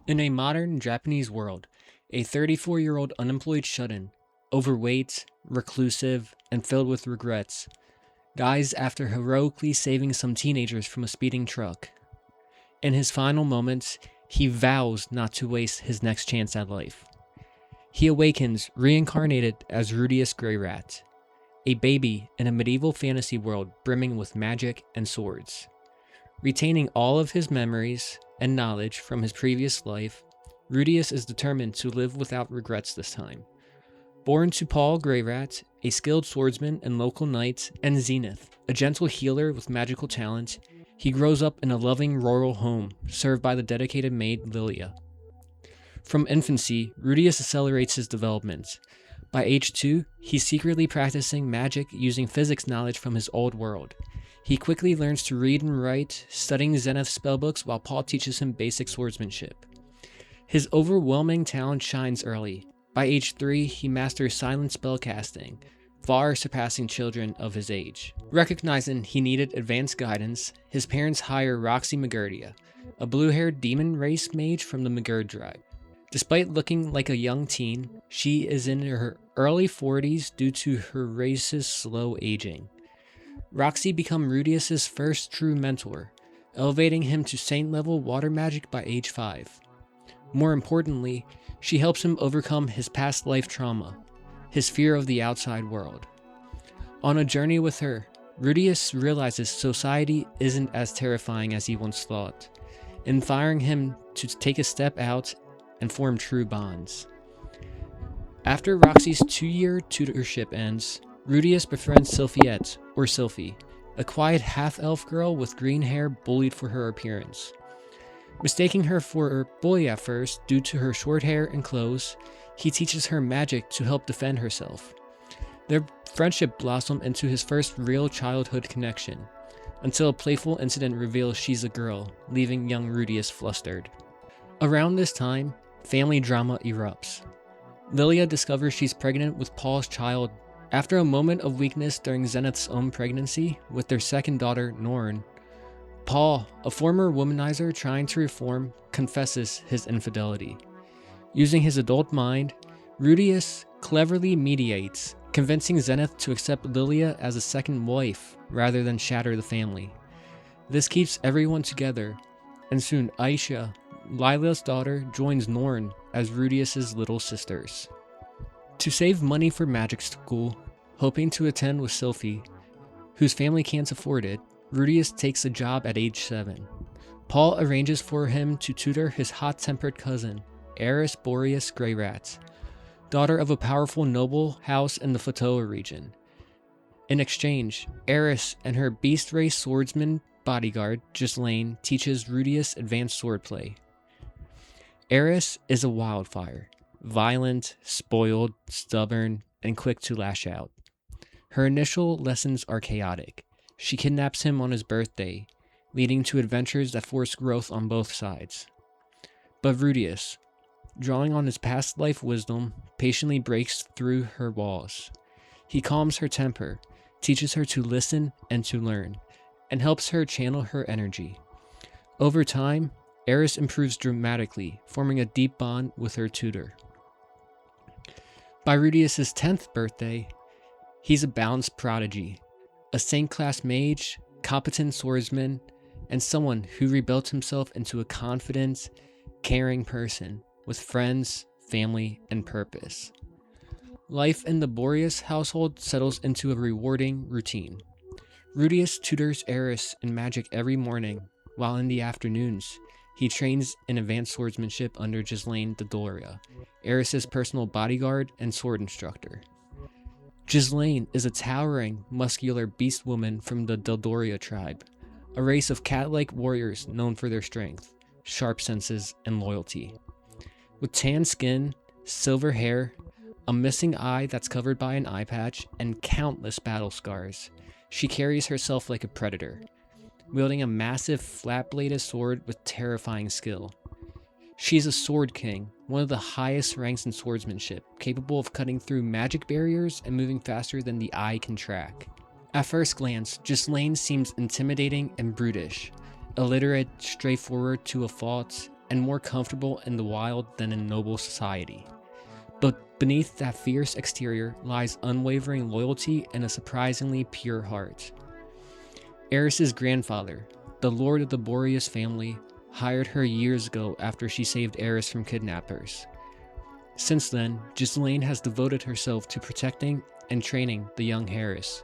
In a modern Japanese world, a 34-year-old unemployed shut-in, overweight, reclusive, and filled with regrets, dies after heroically saving some teenagers from a speeding truck. In his final moments, he vows not to waste his next chance at life. He awakens reincarnated as Rudeus Greyrat, a baby in a medieval fantasy world brimming with magic and swords. Retaining all of his memories and knowledge from his previous life, Rudeus is determined to live without regrets this time. Born to Paul Greyrat, a skilled swordsman and local knight, and Zenith, a gentle healer with magical talent, he grows up in a loving rural home served by the dedicated maid Lilia. From infancy, Rudeus accelerates his development. By age 2, he's secretly practicing magic using physics knowledge from his old world. He quickly learns to read and write, studying Zenith's spellbooks while Paul teaches him basic swordsmanship. His overwhelming talent shines early. By age 3, he masters silent spellcasting, far surpassing children of his age. Recognizing he needed advanced guidance, his parents hire Roxy Magurdia, a blue-haired demon race mage from the Magurd tribe. Despite looking like a young teen, she is in her early 40s due to her race's slow aging. Roxy becomes Rudeus's first true mentor, elevating him to saint-level water magic by age 5. More importantly, she helps him overcome his past life trauma, his fear of the outside world. On a journey with her, Rudeus realizes society isn't as terrifying as he once thought, inspiring him to take a step out and form true bonds. After Roxy's 2-year tutorship ends, Rudeus befriends Sylphiette, or Sylphie, a quiet half-elf girl with green hair bullied for her appearance. Mistaking her for a boy at first due to her short hair and clothes, he teaches her magic to help defend herself. Their friendship blossoms into his first real childhood connection, until a playful incident reveals she's a girl, leaving young Rudeus flustered. Around this time, family drama erupts. Lilia discovers she's pregnant with Paul's child. After a moment of weakness during Zenith's own pregnancy with their second daughter, Norn, Paul, a former womanizer trying to reform, confesses his infidelity. Using his adult mind, Rudeus cleverly mediates, convincing Zenith to accept Lilia as a second wife rather than shatter the family. This keeps everyone together, and soon Aisha, Lila's daughter, joins Norn as Rudeus's little sisters. To save money for magic school, hoping to attend with Sylphie, whose family can't afford it, Rudeus takes a job at age 7. Paul arranges for him to tutor his hot-tempered cousin, Eris Boreas Greyrat, daughter of a powerful noble house in the Fatoa region. In exchange, Eris and her beast race swordsman bodyguard, Ghislaine, teaches Rudeus advanced swordplay. Eris is a wildfire, violent, spoiled, stubborn, and quick to lash out. Her initial lessons are chaotic. She kidnaps him on his birthday, leading to adventures that force growth on both sides. But Rudeus, drawing on his past life wisdom, patiently breaks through her walls. He calms her temper, teaches her to listen and to learn, and helps her channel her energy. Over time, Eris improves dramatically, forming a deep bond with her tutor. By Rudeus's 10th birthday, he's a balanced prodigy, a saint-class mage, competent swordsman, and someone who rebuilt himself into a confident, caring person with friends, family, and purpose. Life in the Boreas household settles into a rewarding routine. Rudeus tutors Eris in magic every morning, while in the afternoons, he trains in advanced swordsmanship under Ghislaine de Doria, Eris's personal bodyguard and sword instructor. Ghislaine is a towering, muscular beast woman from the Dodoria tribe, a race of cat-like warriors known for their strength, sharp senses, and loyalty. With tan skin, silver hair, a missing eye that's covered by an eye patch, and countless battle scars, she carries herself like a predator, wielding a massive flat-bladed sword with terrifying skill. She's a sword king, one of the highest ranks in swordsmanship, capable of cutting through magic barriers and moving faster than the eye can track. At first glance, Ghislaine seems intimidating and brutish, illiterate, straightforward to a fault, and more comfortable in the wild than in noble society. But beneath that fierce exterior lies unwavering loyalty and a surprisingly pure heart. Eris's grandfather, the lord of the Boreas family, hired her years ago after she saved Eris from kidnappers. Since then, Ghislaine has devoted herself to protecting and training the young Harris,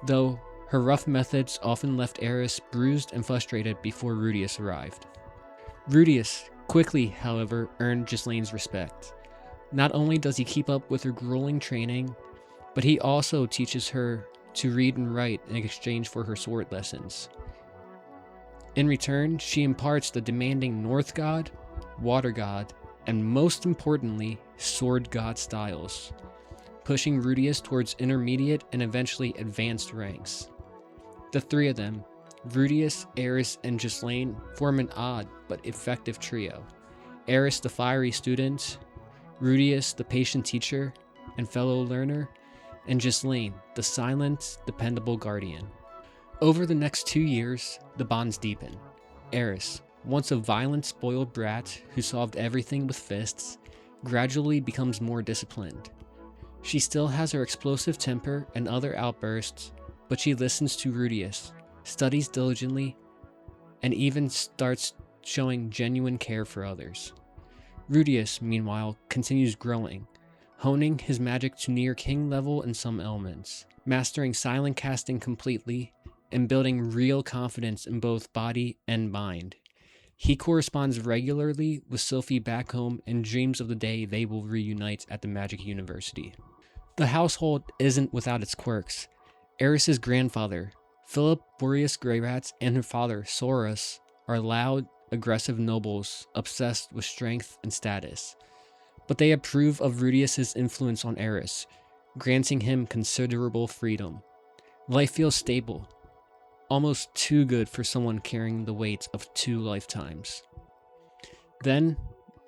though her rough methods often left Eris bruised and frustrated before Rudeus arrived. Rudeus quickly, however, earned Ghislaine's respect. Not only does he keep up with her grueling training, but he also teaches her to read and write in exchange for her sword lessons. In return, she imparts the demanding North God, Water God, and most importantly, Sword God styles, pushing Rudeus towards intermediate and eventually advanced ranks. The three of them, Rudeus, Eris, and Ghislaine, form an odd but effective trio. Eris, the fiery student, Rudeus, the patient teacher and fellow learner, and Ghislaine, the silent, dependable guardian. Over the next 2 years, the bonds deepen. Eris, once a violent, spoiled brat who solved everything with fists, gradually becomes more disciplined. She still has her explosive temper and other outbursts, but she listens to Rudeus, studies diligently, and even starts showing genuine care for others. Rudeus, meanwhile, continues growing, honing his magic to near king level in some elements, mastering silent casting completely, and building real confidence in both body and mind. He corresponds regularly with Sophie back home and dreams of the day they will reunite at the Magic University. The household isn't without its quirks. Eris's grandfather, Philip Rudeus Greyrat, and her father, Soros, are loud, aggressive nobles obsessed with strength and status. But they approve of Rudeus's influence on Eris, granting him considerable freedom. Life feels stable, almost too good for someone carrying the weight of 2 lifetimes. Then,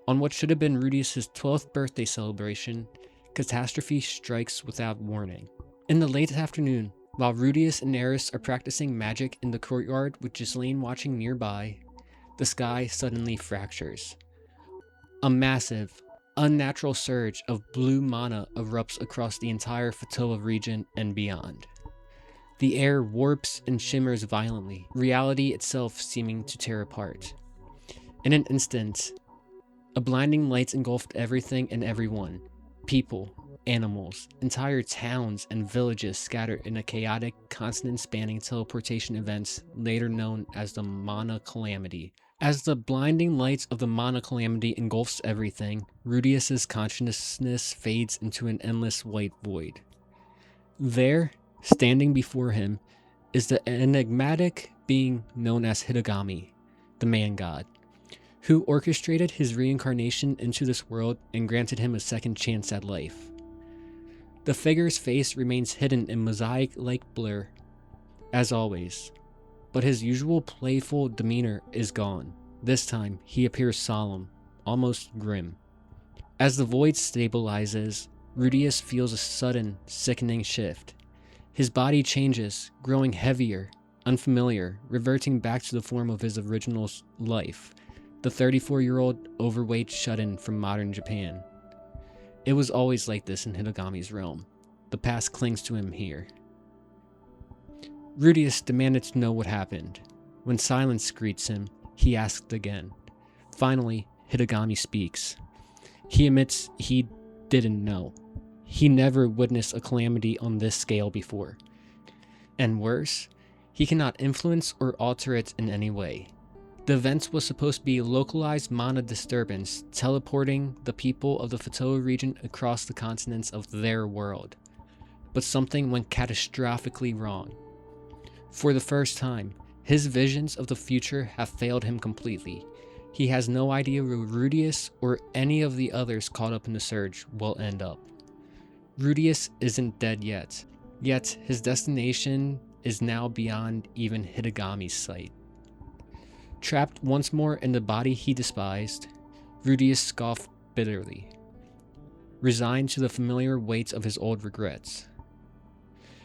on what should have been Rudeus's 12th birthday celebration, catastrophe strikes without warning. In the late afternoon, while Rudeus and Eris are practicing magic in the courtyard with Ghislaine watching nearby, the sky suddenly fractures. A massive, unnatural surge of blue mana erupts across the entire Fatoa region and beyond. The air warps and shimmers violently, reality itself seeming to tear apart. In an instant, a blinding light engulfed everything and everyone. People, animals, entire towns and villages scattered in a chaotic, continent-spanning teleportation event later known as the Mana Calamity. As the blinding light of the Mana Calamity engulfs everything, Rudeus's consciousness fades into an endless white void. There, standing before him, is the enigmatic being known as Hitagami, the man god, who orchestrated his reincarnation into this world and granted him a second chance at life. The figure's face remains hidden in mosaic-like blur, as always, but his usual playful demeanor is gone. This time, he appears solemn, almost grim. As the void stabilizes, Rudeus feels a sudden, sickening shift. His body changes, growing heavier, unfamiliar, reverting back to the form of his original life, the 34-year-old overweight shut-in from modern Japan. It was always like this in Hitagami's realm. The past clings to him here. Rudeus demanded to know what happened. When silence greets him, he asked again. Finally, Hitagami speaks. He admits he didn't know. He never witnessed a calamity on this scale before. And worse, he cannot influence or alter it in any way. The event was supposed to be a localized mana disturbance, teleporting the people of the Fatoa region across the continents of their world. But something went catastrophically wrong. For the first time, his visions of the future have failed him completely. He has no idea where Rudeus or any of the others caught up in the surge will end up. Rudeus isn't dead yet his destination is now beyond even Hitagami's sight. Trapped once more in the body he despised, Rudeus scoffed bitterly, resigned to the familiar weight of his old regrets.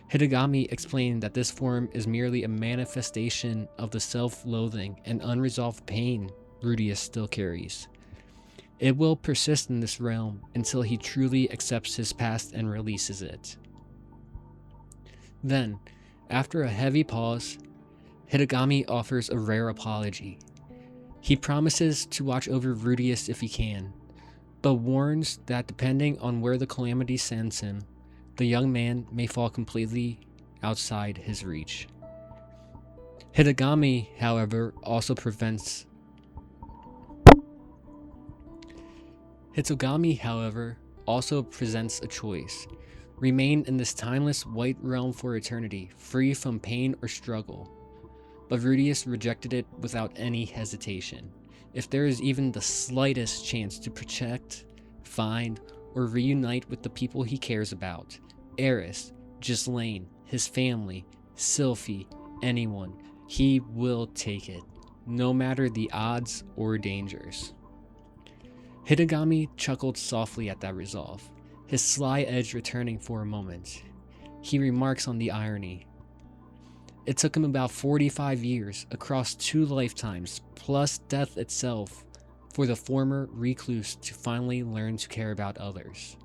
Hitagami explained that this form is merely a manifestation of the self-loathing and unresolved pain Rudeus still carries. It will persist in this realm until he truly accepts his past and releases it. Then, after a heavy pause, Hitagami offers a rare apology. He promises to watch over Rudeus if he can, but warns that depending on where the calamity sends him, the young man may fall completely outside his reach. Hitagami, however, also presents a choice. Remain in this timeless white realm for eternity, free from pain or struggle. But Rudeus rejected it without any hesitation. If there is even the slightest chance to protect, find, or reunite with the people he cares about, Eris, Ghislaine, his family, Sylphie, anyone, he will take it, no matter the odds or dangers. Hitagami chuckled softly at that resolve, his sly edge returning for a moment. He remarks on the irony. It took him about 45 years, across 2 lifetimes, plus death itself, for the former recluse to finally learn to care about others.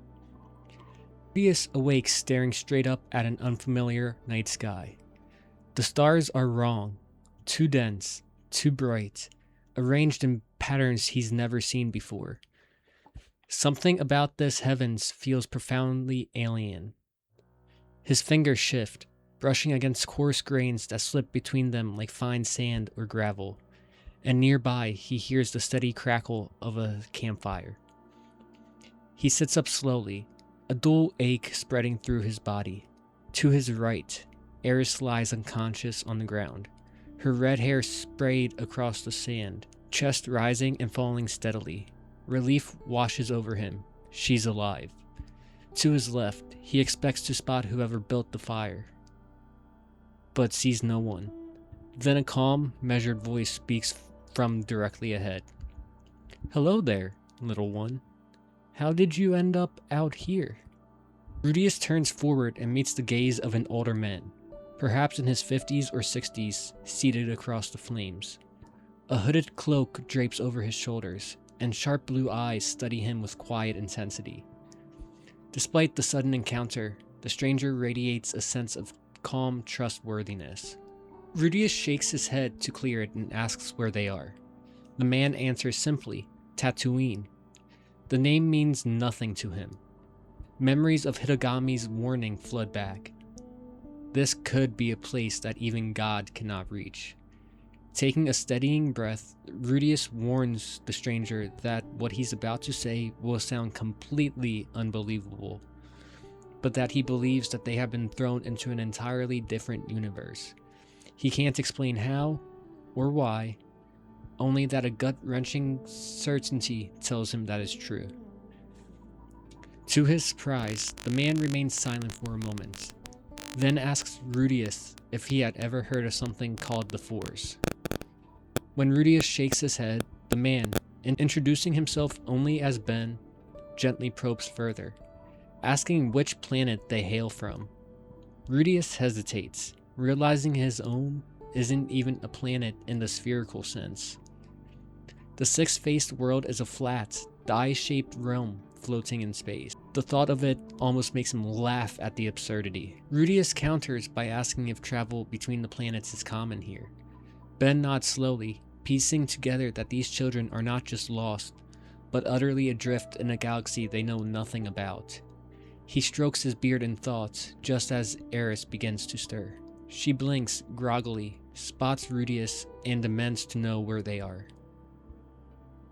Rudeus awakes staring straight up at an unfamiliar night sky. The stars are wrong, too dense, too bright, arranged in patterns he's never seen before. Something about this heavens feels profoundly alien. His fingers shift, brushing against coarse grains that slip between them like fine sand or gravel, and nearby he hears the steady crackle of a campfire. He sits up slowly, a dull ache spreading through his body. To his right, Eris lies unconscious on the ground, her red hair sprayed across the sand, chest rising and falling steadily. Relief washes over him. She's alive. To his left, he expects to spot whoever built the fire, but sees no one. Then a calm, measured voice speaks from directly ahead. "Hello there, little one. How did you end up out here?" Rudeus turns forward and meets the gaze of an older man, perhaps in his 50s or 60s, seated across the flames. A hooded cloak drapes over his shoulders, and sharp blue eyes study him with quiet intensity. Despite the sudden encounter, the stranger radiates a sense of calm trustworthiness. Rudeus shakes his head to clear it and asks where they are. The man answers simply, Tatooine. The name means nothing to him. Memories of Hitagami's warning flood back. This could be a place that even God cannot reach. Taking a steadying breath, Rudeus warns the stranger that what he's about to say will sound completely unbelievable, but that he believes that they have been thrown into an entirely different universe. He can't explain how or why, only that a gut-wrenching certainty tells him that is true. To his surprise, the man remains silent for a moment, then asks Rudeus if he had ever heard of something called the Force. When Rudeus shakes his head, the man, introducing himself only as Ben, gently probes further, asking which planet they hail from. Rudeus hesitates, realizing his own isn't even a planet in the spherical sense. The six-faced world is a flat, die-shaped realm floating in space. The thought of it almost makes him laugh at the absurdity. Rudeus counters by asking if travel between the planets is common here. Ben nods slowly, piecing together that these children are not just lost, but utterly adrift in a galaxy they know nothing about. He strokes his beard in thought, just as Eris begins to stir. She blinks groggily, spots Rudeus, and demands to know where they are.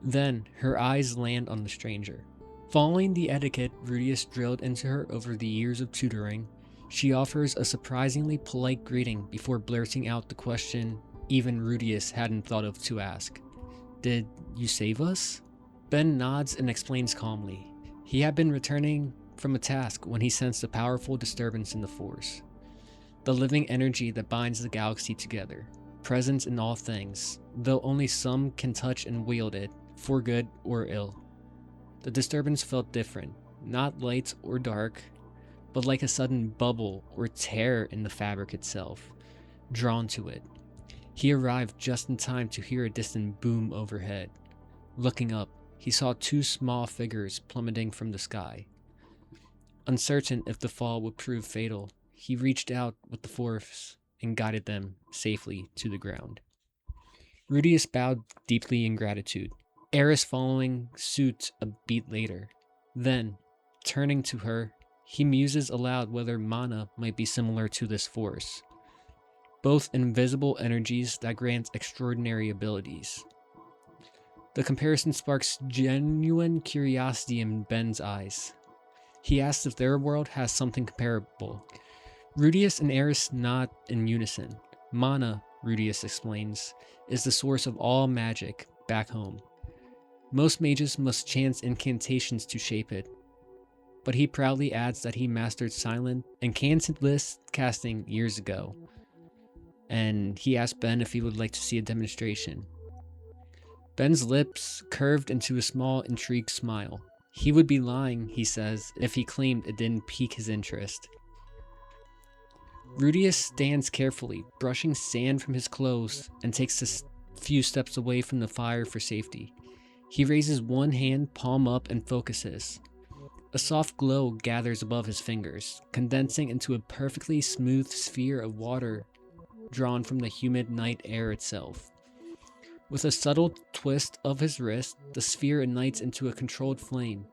Then, her eyes land on the stranger. Following the etiquette Rudeus drilled into her over the years of tutoring, she offers a surprisingly polite greeting before blurting out the question even Rudeus hadn't thought of to ask. "Did you save us?" Ben nods and explains calmly. He had been returning from a task when he sensed a powerful disturbance in the Force. The living energy that binds the galaxy together, present in all things, though only some can touch and wield it, for good or ill. The disturbance felt different, not light or dark, but like a sudden bubble or tear in the fabric itself, drawn to it. He arrived just in time to hear a distant boom overhead. Looking up, he saw two small figures plummeting from the sky. Uncertain if the fall would prove fatal, he reached out with the force and guided them safely to the ground. Rudeus bowed deeply in gratitude, Eris following suit a beat later. Then, turning to her, he muses aloud whether mana might be similar to this force, both invisible energies that grant extraordinary abilities. The comparison sparks genuine curiosity in Ben's eyes. He asks if their world has something comparable. Rudeus and Eris nod in unison. Mana, Rudeus explains, is the source of all magic back home. Most mages must chant incantations to shape it, but he proudly adds that he mastered silent and canceless casting years ago, and he asked Ben if he would like to see a demonstration. Ben's lips curved into a small, intrigued smile. He would be lying, he says, if he claimed it didn't pique his interest. Rudeus stands carefully, brushing sand from his clothes, and takes a few steps away from the fire for safety. He raises one hand, palm up, and focuses. A soft glow gathers above his fingers, condensing into a perfectly smooth sphere of water drawn from the humid night air itself. With a subtle twist of his wrist, the sphere ignites into a controlled flame,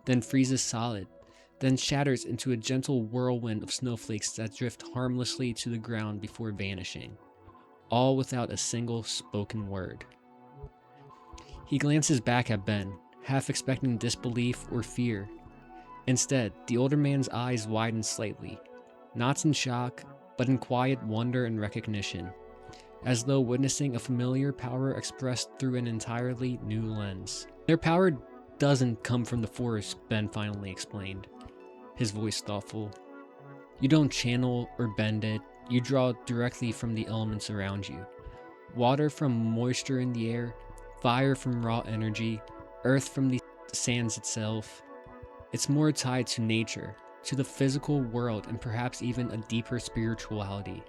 then freezes solid, then shatters into a gentle whirlwind of snowflakes that drift harmlessly to the ground before vanishing, all without a single spoken word. He glances back at Ben, half expecting disbelief or fear. Instead, the older man's eyes widen slightly, not in shock, but in quiet wonder and recognition, as though witnessing a familiar power expressed through an entirely new lens. Their power doesn't come from the Force, Ben finally explained, his voice thoughtful. You don't channel or bend it, you draw directly from the elements around you. Water from moisture in the air, fire from raw energy, earth from the sands itself. It's more tied to nature, to the physical world, and perhaps even a deeper spirituality,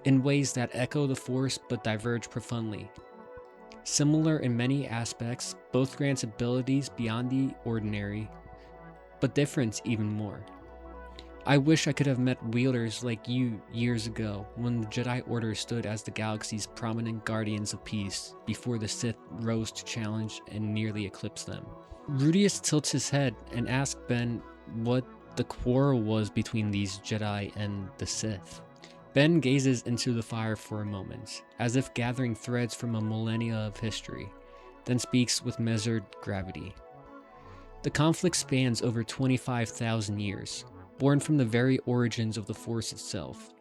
in ways that echo the Force but diverge profoundly. Similar in many aspects, both grant abilities beyond the ordinary, but different even more. I wish I could have met wielders like you years ago, when the Jedi Order stood as the galaxy's prominent guardians of peace, before the Sith rose to challenge and nearly eclipse them. Rudeus tilts his head and asks Ben what the quarrel was between these Jedi and the Sith. Ben gazes into the fire for a moment, as if gathering threads from a millennia of history, then speaks with measured gravity. The conflict spans over 25,000 years, born from the very origins of the Force itself.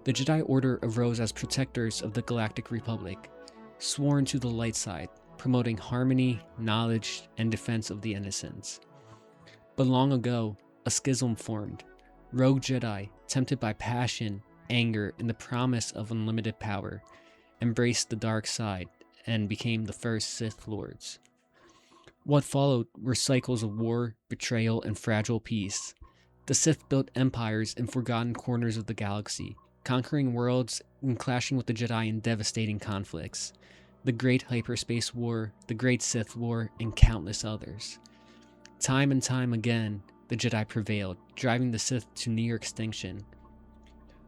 The Jedi Order arose as protectors of the Galactic Republic, sworn to the light side, promoting harmony, knowledge, and defense of the innocents. But long ago, a schism formed. Rogue Jedi, tempted by passion, anger, and the promise of unlimited power, embraced the dark side and became the first Sith Lords. What followed were cycles of war, betrayal, and fragile peace. The Sith built empires in forgotten corners of the galaxy, conquering worlds and clashing with the Jedi in devastating conflicts. The Great Hyperspace War, the Great Sith War, and countless others. Time and time again, the Jedi prevailed, driving the Sith to near extinction.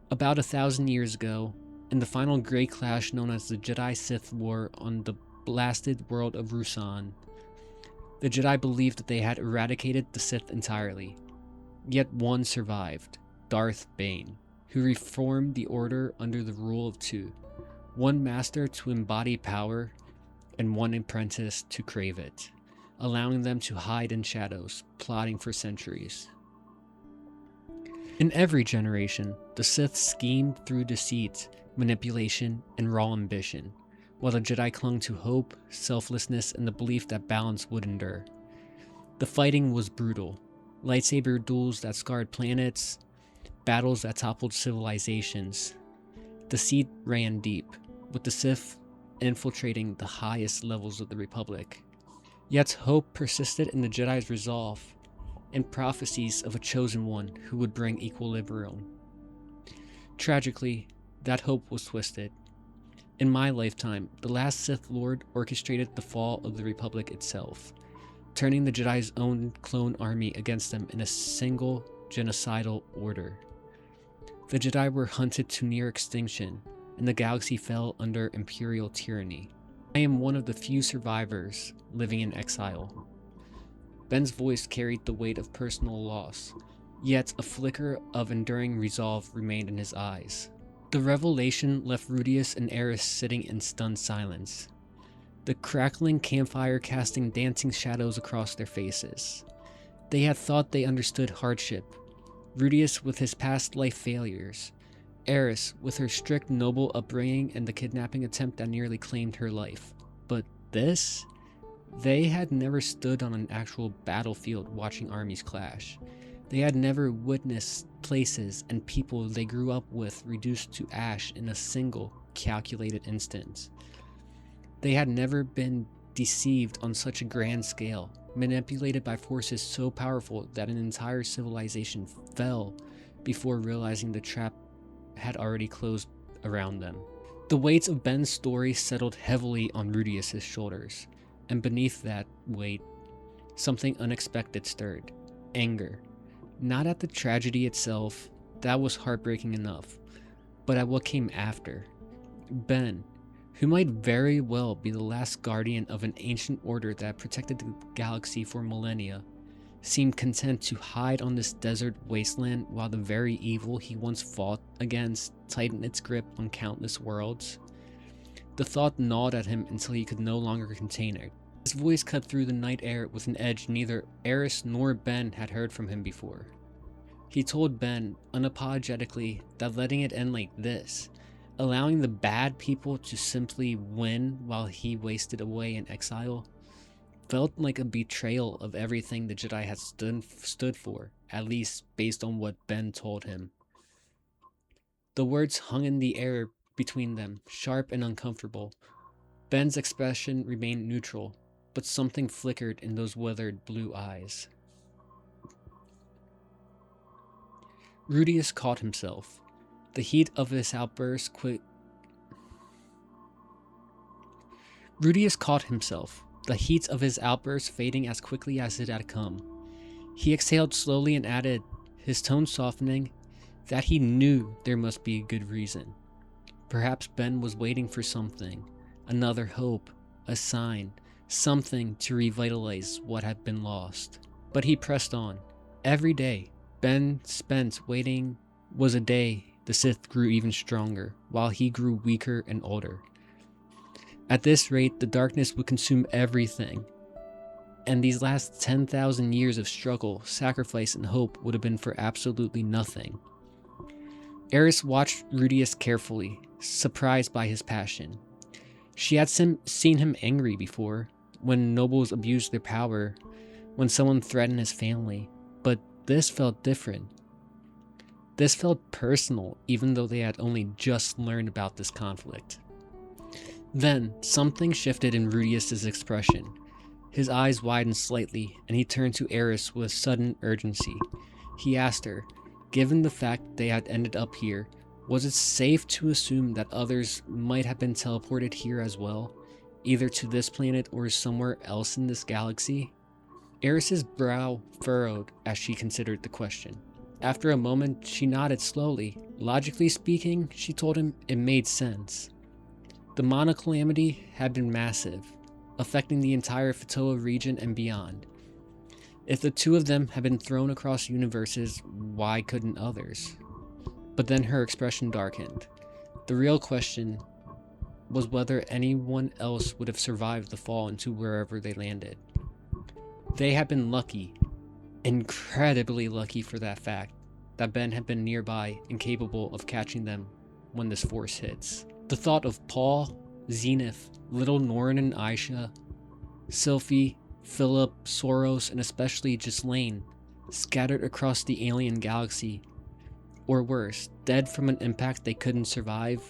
About 1,000 years ago, in the final great clash known as the Jedi-Sith War on the blasted world of Ruusan, the Jedi believed that they had eradicated the Sith entirely. Yet one survived, Darth Bane, who reformed the Order under the rule of two. One master to embody power, and one apprentice to crave it, allowing them to hide in shadows, plotting for centuries. In every generation, the Sith schemed through deceit, manipulation, and raw ambition, while the Jedi clung to hope, selflessness, and the belief that balance would endure. The fighting was brutal. Lightsaber duels that scarred planets, battles that toppled civilizations. Deceit ran deep, with the Sith infiltrating the highest levels of the Republic. Yet hope persisted in the Jedi's resolve, and prophecies of a chosen one who would bring equilibrium. Tragically, that hope was twisted. In my lifetime, the last Sith Lord orchestrated the fall of the Republic itself, turning the Jedi's own clone army against them in a single genocidal order. The Jedi were hunted to near extinction, and the galaxy fell under Imperial tyranny. I am one of the few survivors living in exile. Ben's voice carried the weight of personal loss, yet a flicker of enduring resolve remained in his eyes. The revelation left Rudeus and Eris sitting in stunned silence, the crackling campfire casting dancing shadows across their faces. They had thought they understood hardship, Rudeus with his past life failures, Eris with her strict noble upbringing and the kidnapping attempt that nearly claimed her life. But this? They had never stood on an actual battlefield watching armies clash. They had never witnessed places and people they grew up with reduced to ash in a single, calculated instant. They had never been deceived on such a grand scale, manipulated by forces so powerful that an entire civilization fell before realizing the trap had already closed around them. The weight of Ben's story settled heavily on Rudeus' shoulders, and beneath that weight, something unexpected stirred. Anger. Not at the tragedy itself, that was heartbreaking enough, but at what came after. Ben, who might very well be the last guardian of an ancient order that protected the galaxy for millennia, seemed content to hide on this desert wasteland while the very evil he once fought against tightened its grip on countless worlds. The thought gnawed at him until he could no longer contain it. His voice cut through the night air with an edge neither Eris nor Ben had heard from him before. He told Ben, unapologetically, that letting it end like this, allowing the bad people to simply win while he wasted away in exile, felt like a betrayal of everything the Jedi had stood for, at least based on what Ben told him. The words hung in the air between them, sharp and uncomfortable. Ben's expression remained neutral, but something flickered in those withered blue eyes. Rudeus caught himself. The heat of his outburst fading as quickly as it had come. He exhaled slowly and added, his tone softening, that he knew there must be a good reason. Perhaps Ben was waiting for something, another hope, a sign, something to revitalize what had been lost. But he pressed on. Every day Ben spent waiting was a day the Sith grew even stronger, while he grew weaker and older. At this rate, the darkness would consume everything, and these last 10,000 years of struggle, sacrifice, and hope would have been for absolutely nothing. Eris watched Rudeus carefully, surprised by his passion. She had seen him angry before, when nobles abused their power, when someone threatened his family, but this felt different. This felt personal, even though they had only just learned about this conflict. Then, something shifted in Rudeus' expression. His eyes widened slightly, and he turned to Eris with sudden urgency. He asked her, given the fact they had ended up here, was it safe to assume that others might have been teleported here as well, either to this planet or somewhere else in this galaxy? Eris's brow furrowed as she considered the question. After a moment, she nodded slowly. Logically speaking, she told him it made sense. The monocalamity had been massive, affecting the entire Fatoa region and beyond. If the two of them had been thrown across universes, why couldn't others? But then her expression darkened. The real question was whether anyone else would have survived the fall into wherever they landed. They had been lucky, incredibly lucky for that fact, that Ben had been nearby and capable of catching them when this force hits. The thought of Paul, Zenith, little Norin and Aisha, Sylphie, Philip, Soros, and especially Ghislaine, scattered across the alien galaxy, or worse, dead from an impact they couldn't survive,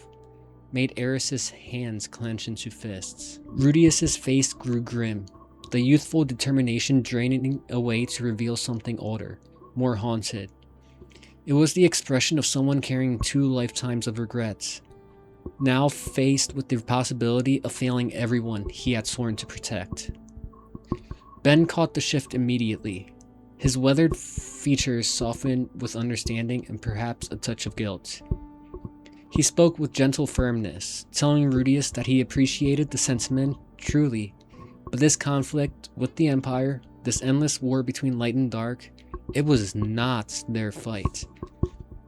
made Eris's hands clench into fists. Rudeus' face grew grim, the youthful determination draining away to reveal something older, more haunted. It was the expression of someone carrying 2 lifetimes of regrets. now faced with the possibility of failing everyone he had sworn to protect. Ben caught the shift immediately. His weathered features softened with understanding and perhaps a touch of guilt. He spoke with gentle firmness, telling Rudeus that he appreciated the sentiment truly, but this conflict with the Empire, this endless war between light and dark, it was not their fight.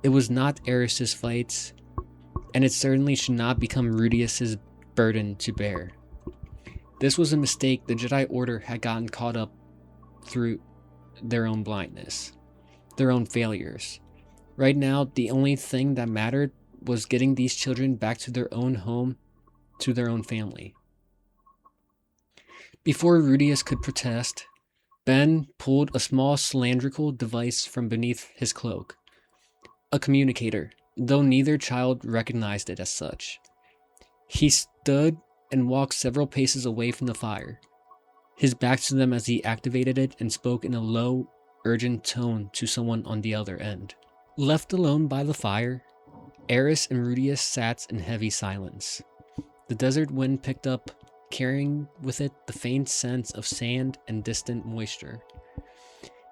It was not Eris's fight, and it certainly should not become Rudeus's burden to bear. This was a mistake the Jedi Order had gotten caught up through their own blindness, their own failures. Right now, the only thing that mattered was getting these children back to their own home, to their own family. Before Rudeus could protest, Ben pulled a small cylindrical device from beneath his cloak. A communicator, though neither child recognized it as such. He stood and walked several paces away from the fire, his back to them as he activated it and spoke in a low, urgent tone to someone on the other end. Left alone by the fire, Eris and Rudeus sat in heavy silence. The desert wind picked up, carrying with it the faint sense of sand and distant moisture.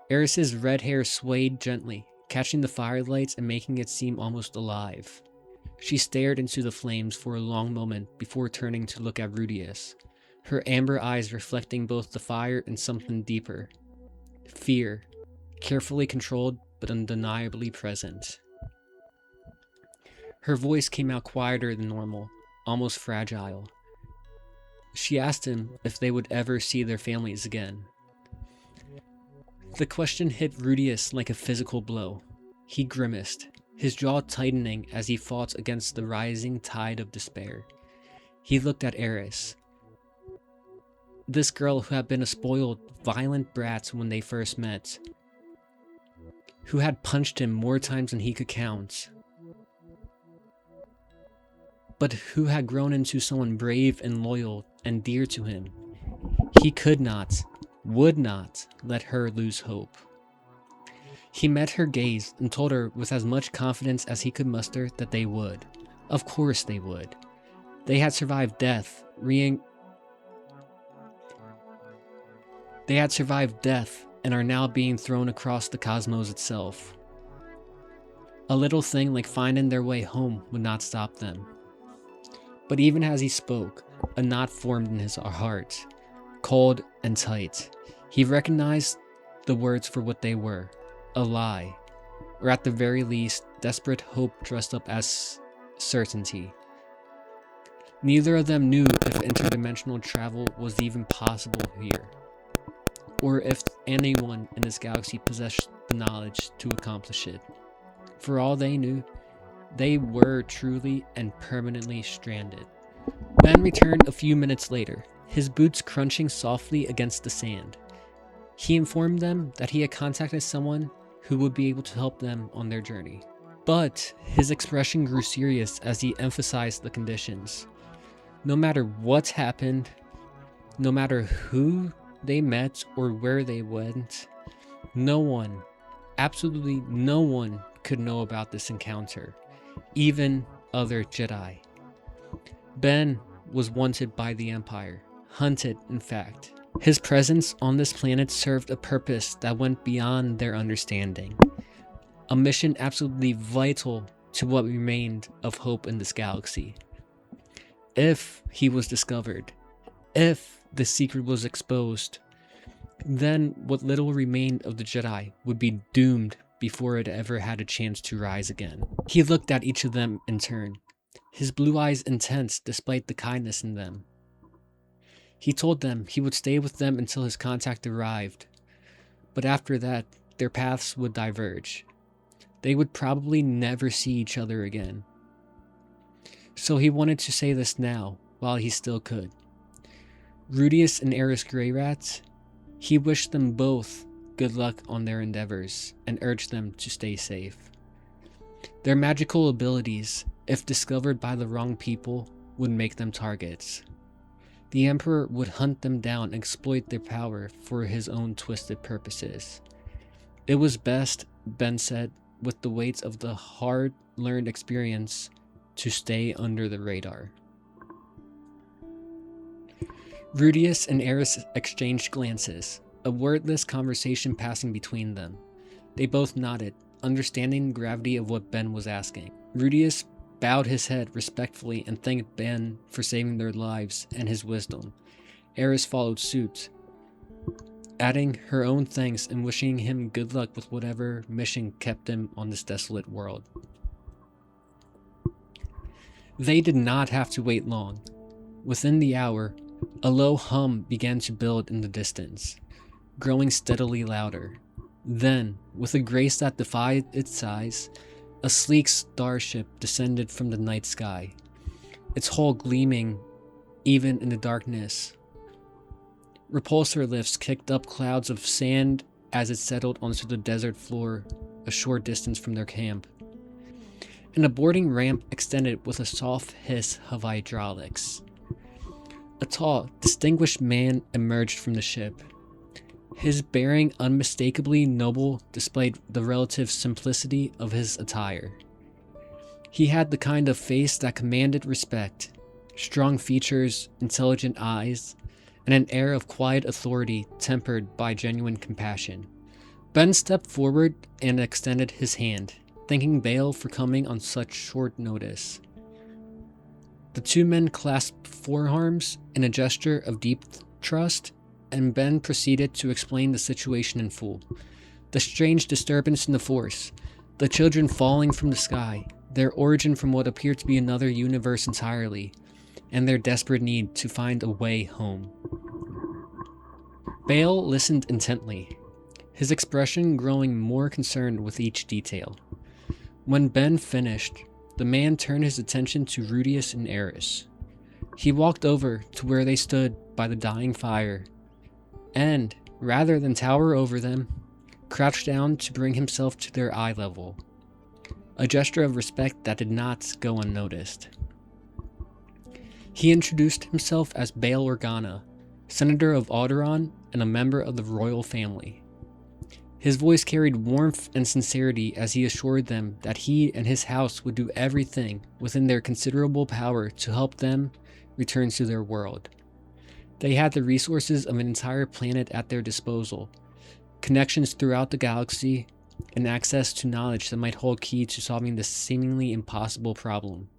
Eris's red hair swayed gently, catching the firelights and making it seem almost alive. She stared into the flames for a long moment before turning to look at Rudeus, her amber eyes reflecting both the fire and something deeper. Fear, carefully controlled but undeniably present. Her voice came out quieter than normal, almost fragile. She asked him if they would ever see their families again. The question hit Rudeus like a physical blow. He grimaced, his jaw tightening as he fought against the rising tide of despair. He looked at Eris, this girl who had been a spoiled, violent brat when they first met, who had punched him more times than he could count, but who had grown into someone brave and loyal and dear to him. He could not, would not let her lose hope. He met her gaze and told her with as much confidence as he could muster that they would. Of course they would. They had survived death, and are now being thrown across the cosmos itself. A little thing like finding their way home would not stop them. But even as he spoke, a knot formed in his heart, cold and tight. He recognized the words for what they were, a lie, or at the very least, desperate hope dressed up as certainty. Neither of them knew if interdimensional travel was even possible here, or if anyone in this galaxy possessed the knowledge to accomplish it. For all they knew, they were truly and permanently stranded. Ben returned a few minutes later, his boots crunching softly against the sand. He informed them that he had contacted someone who would be able to help them on their journey. But his expression grew serious as he emphasized the conditions. No matter what happened, no matter who they met or where they went, no one, absolutely no one, could know about this encounter, even other Jedi. Ben was wanted by the Empire, hunted in fact. His presence on this planet served a purpose that went beyond their understanding, a mission absolutely vital to what remained of hope in this galaxy. If he was discovered, if the secret was exposed, then what little remained of the Jedi would be doomed before it ever had a chance to rise again. He looked at each of them in turn, his blue eyes intense despite the kindness in them. He told them he would stay with them until his contact arrived, but after that, their paths would diverge. They would probably never see each other again. So he wanted to say this now, while he still could. Rudeus and Rudeus Greyrat, he wished them both good luck on their endeavors and urged them to stay safe. Their magical abilities, if discovered by the wrong people, would make them targets. The Emperor would hunt them down and exploit their power for his own twisted purposes. It was best, Ben said, with the weight of the hard-learned experience, to stay under the radar. Rudeus and Eris exchanged glances, a wordless conversation passing between them. They both nodded, understanding the gravity of what Ben was asking. Rudeus bowed his head respectfully and thanked Ben for saving their lives and his wisdom. Eris followed suit, adding her own thanks and wishing him good luck with whatever mission kept him on this desolate world. They did not have to wait long. Within the hour, a low hum began to build in the distance, growing steadily louder. Then, with a grace that defied its size, a sleek starship descended from the night sky, its hull gleaming even in the darkness. Repulsor lifts kicked up clouds of sand as it settled onto the desert floor a short distance from their camp. And a boarding ramp extended with a soft hiss of hydraulics. A tall, distinguished man emerged from the ship. His bearing, unmistakably noble, displayed the relative simplicity of his attire. He had the kind of face that commanded respect, strong features, intelligent eyes, and an air of quiet authority tempered by genuine compassion. Ben stepped forward and extended his hand, thanking Bale for coming on such short notice. The two men clasped forearms in a gesture of deep trust, and Ben proceeded to explain the situation in full. The strange disturbance in the Force, the children falling from the sky, their origin from what appeared to be another universe entirely, and their desperate need to find a way home. Bale listened intently, his expression growing more concerned with each detail. When Ben finished, the man turned his attention to Rudeus and Eris. He walked over to where they stood by the dying fire, and, rather than tower over them, crouched down to bring himself to their eye level, a gesture of respect that did not go unnoticed. He introduced himself as Bail Organa, Senator of Alderaan and a member of the royal family. His voice carried warmth and sincerity as he assured them that he and his house would do everything within their considerable power to help them return to their world. They had the resources of an entire planet at their disposal, connections throughout the galaxy, and access to knowledge that might hold key to solving this seemingly impossible problem.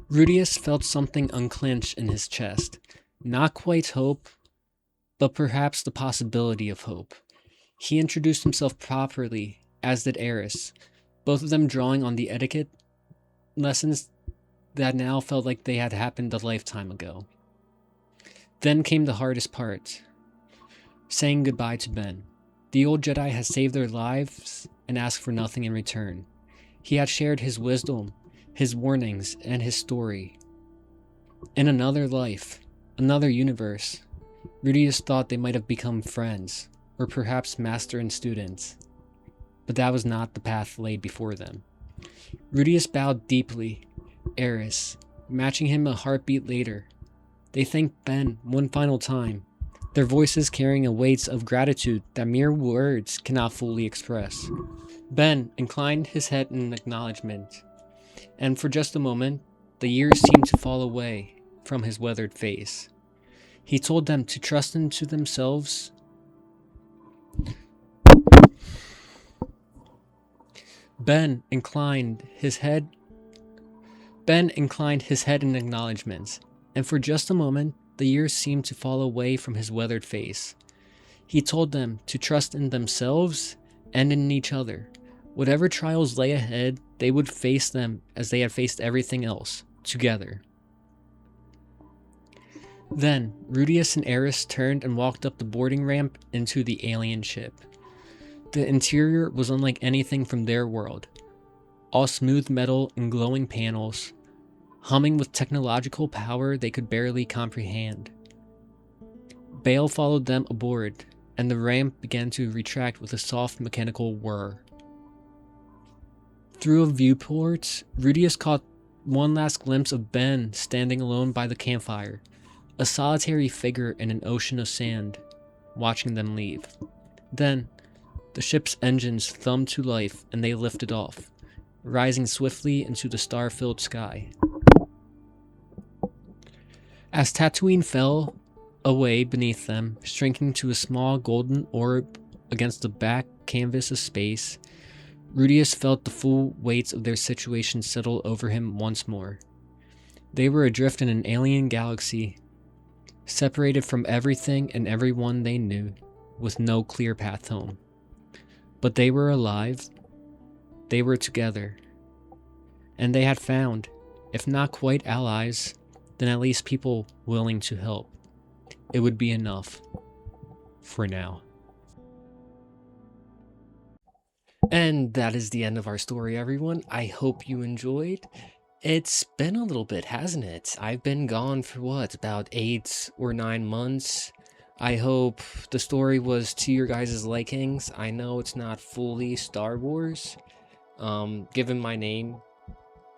Rudeus felt something unclench in his chest. Not quite hope, but perhaps the possibility of hope. He introduced himself properly, as did Eris, both of them drawing on the etiquette lessons that now felt like they had happened a lifetime ago. Then came the hardest part, saying goodbye to Ben. The old Jedi had saved their lives and asked for nothing in return. He had shared his wisdom, his warnings, and his story. In another life, another universe, Rudeus thought they might have become friends, or perhaps master and students. But that was not the path laid before them. Rudeus bowed deeply, Eris, matching him a heartbeat later. They thanked Ben one final time, their voices carrying a weight of gratitude that mere words cannot fully express. Ben inclined his head in acknowledgement, and for just a moment, the years seemed to fall away from his weathered face. He told them to trust into themselves. Ben inclined his head in acknowledgement, and for just a moment, the years seemed to fall away from his weathered face. He told them to trust in themselves and in each other. Whatever trials lay ahead, they would face them as they had faced everything else, together. Then, Rudeus and Eris turned and walked up the boarding ramp into the alien ship. The interior was unlike anything from their world. All smooth metal and glowing panels, humming with technological power they could barely comprehend. Bale followed them aboard, and the ramp began to retract with a soft mechanical whir. Through a viewport, Rudeus caught one last glimpse of Ben standing alone by the campfire, a solitary figure in an ocean of sand, watching them leave. Then, the ship's engines thrummed to life and they lifted off, rising swiftly into the star-filled sky. As Tatooine fell away beneath them, shrinking to a small golden orb against the back canvas of space, Rudeus felt the full weight of their situation settle over him once more. They were adrift in an alien galaxy, separated from everything and everyone they knew, with no clear path home. But they were alive, they were together, and they had found, if not quite allies, then at least people willing to help. It would be enough. For now. And that is the end of our story, everyone. I hope you enjoyed. It's been a little bit, hasn't it? I've been gone for what, about 8 or 9 months? I hope the story was to your guys' likings. I know it's not fully Star Wars. Given my name,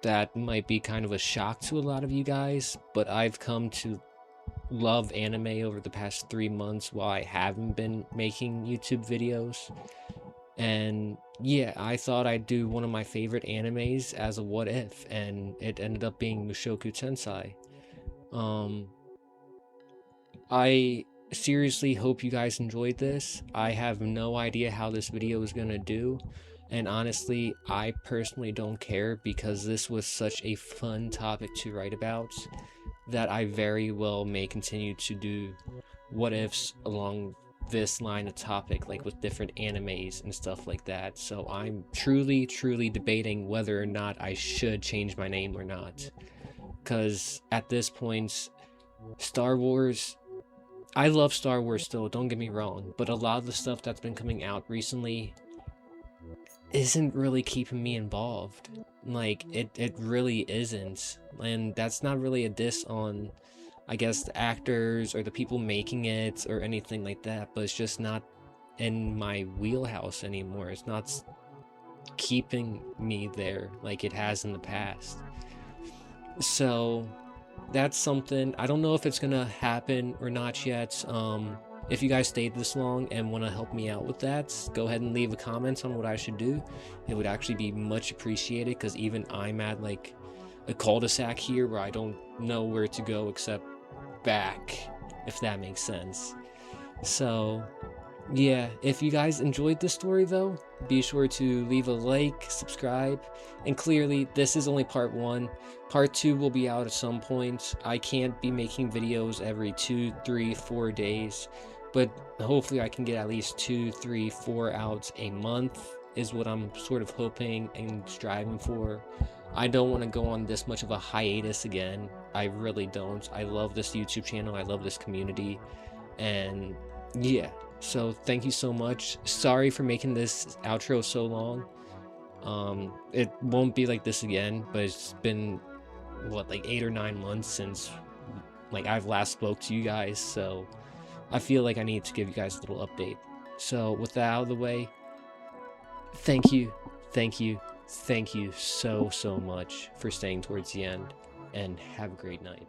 that might be kind of a shock to a lot of you guys, but I've come to love anime over the past 3 months while I haven't been making YouTube videos. And yeah, I thought I'd do one of my favorite animes as a what if, and it ended up being Mushoku Tensei. I seriously hope you guys enjoyed this. I have no idea how this video is gonna do, and honestly, I personally don't care because this was such a fun topic to write about that I very well may continue to do what ifs along this line of topic, like with different animes and stuff like that. So I'm truly debating whether or not I should change my name or not, because at this point, Star Wars, I love Star Wars still, don't get me wrong, but a lot of the stuff that's been coming out recently isn't really keeping me involved. Like, it really isn't. And that's not really a diss on, I guess, the actors or the people making it or anything like that, but it's just not in my wheelhouse anymore. It's not keeping me there like it has in the past. So that's something, I don't know if it's gonna happen or not yet. If you guys stayed this long and want to help me out with that, go ahead and leave a comment on what I should do. It would actually be much appreciated, because even I'm at like a cul-de-sac here where I don't know where to go except back, if that makes sense. So yeah, if you guys enjoyed this story though, be sure to leave a like, subscribe, and clearly this is only part 1. Part 2 will be out at some point. I can't be making videos every 2, 3, 4 days, but hopefully I can get at least 2, 3, 4 out a month is what I'm sort of hoping and striving for. I don't want to go on this much of a hiatus again. I really don't. I love this YouTube channel. I love this community. And yeah, so thank you so much. Sorry for making this outro so long. It won't be like this again, but it's been what, like 8 or 9 months since like I've last spoke to you guys, so I feel like I need to give you guys a little update. So with that out of the way, thank you so much for staying towards the end, and have a great night.